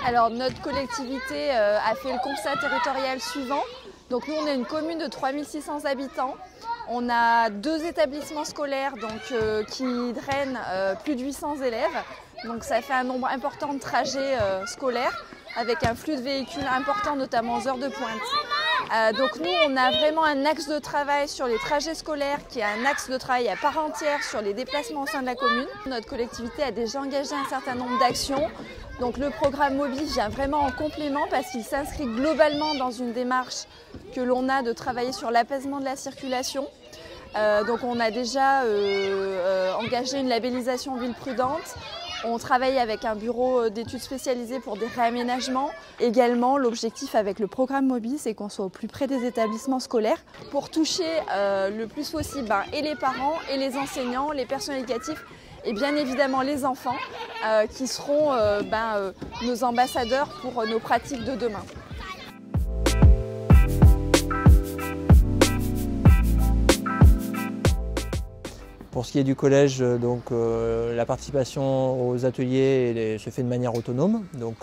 Alors notre collectivité a fait le constat territorial suivant. Donc nous on est une commune de 3600 habitants. On a 2 établissements scolaires qui drainent plus de 800 élèves. Donc ça fait un nombre important de trajets scolaires avec un flux de véhicules important, notamment aux heures de pointe. Donc nous, on a vraiment un axe de travail sur les trajets scolaires qui est un axe de travail à part entière sur les déplacements au sein de la commune. Notre collectivité a déjà engagé un certain nombre d'actions. Donc le programme Mobi vient vraiment en complément parce qu'il s'inscrit globalement dans une démarche que l'on a de travailler sur l'apaisement de la circulation. Donc on a déjà engagé une labellisation ville prudente. On travaille avec un bureau d'études spécialisées pour des réaménagements. Également, l'objectif avec le programme Mobi, c'est qu'on soit au plus près des établissements scolaires pour toucher le plus possible et les parents, et les enseignants, les personnels éducatifs et bien évidemment les enfants qui seront nos ambassadeurs pour nos pratiques de demain. Pour ce qui est du collège, la participation aux ateliers se fait de manière autonome. Donc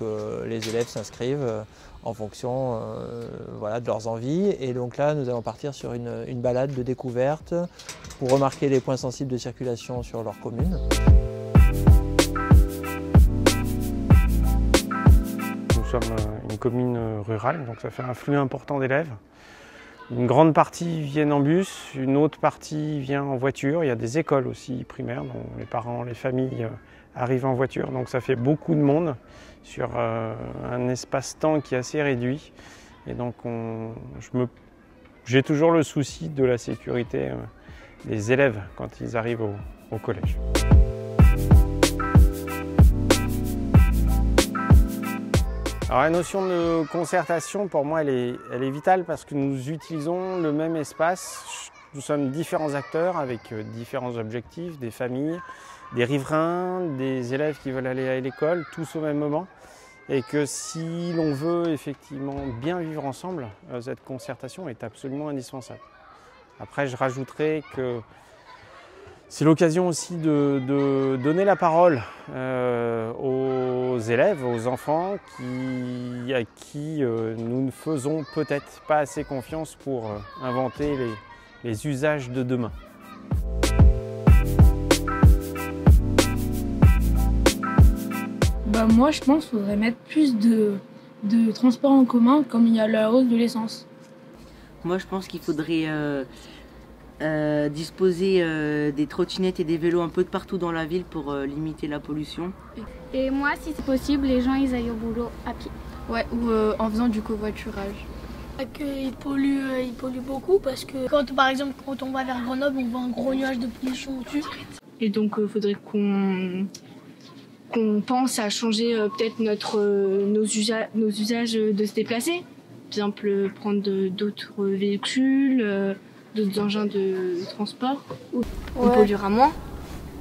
les élèves s'inscrivent en fonction de leurs envies. Et donc là, nous allons partir sur une balade de découverte pour remarquer les points sensibles de circulation sur leur commune. Nous sommes une commune rurale, donc ça fait un flux important d'élèves. Une grande partie viennent en bus, une autre partie vient en voiture. Il y a des écoles aussi primaires dont les parents, les familles arrivent en voiture. Donc ça fait beaucoup de monde sur un espace-temps qui est assez réduit. Et donc j'ai toujours le souci de la sécurité des élèves quand ils arrivent au collège. Alors la notion de concertation, pour moi, elle est vitale parce que nous utilisons le même espace. Nous sommes différents acteurs avec différents objectifs, des familles, des riverains, des élèves qui veulent aller à l'école, tous au même moment. Et que si l'on veut effectivement bien vivre ensemble, cette concertation est absolument indispensable. Après, je rajouterai que c'est l'occasion aussi de donner la parole aux élèves, aux enfants à qui nous ne faisons peut-être pas assez confiance pour inventer les usages de demain. Moi, je pense qu'il faudrait mettre plus de transports en commun comme il y a la hausse de l'essence. Moi, je pense qu'il faudrait disposer des trottinettes et des vélos un peu de partout dans la ville pour limiter la pollution. Et moi, si c'est possible, les gens ils aillent au boulot à pied. Ouais, ou en faisant du covoiturage. Il pollue beaucoup parce que par exemple quand on va vers Grenoble, on voit un gros nuage de pollution au-dessus. Et donc il faudrait qu'on pense à changer peut-être nos usages de se déplacer. Par exemple, prendre d'autres véhicules, d'autres engins de transport. On polluera moins.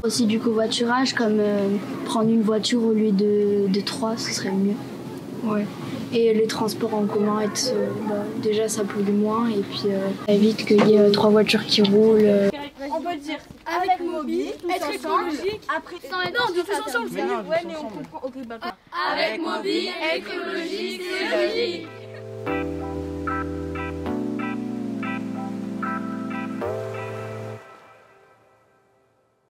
Aussi du covoiturage, comme prendre une voiture au lieu de 3, ce serait mieux. Ouais. Et les transports en commun, déjà ça pollue moins et puis ça évite qu'il y ait 3 voitures qui roulent. On peut dire avec Mobi, être écologique. Après, non, tous ensemble. Ouais, mais on comprend. Okay, avec Mobi, être écologique, c'est logique.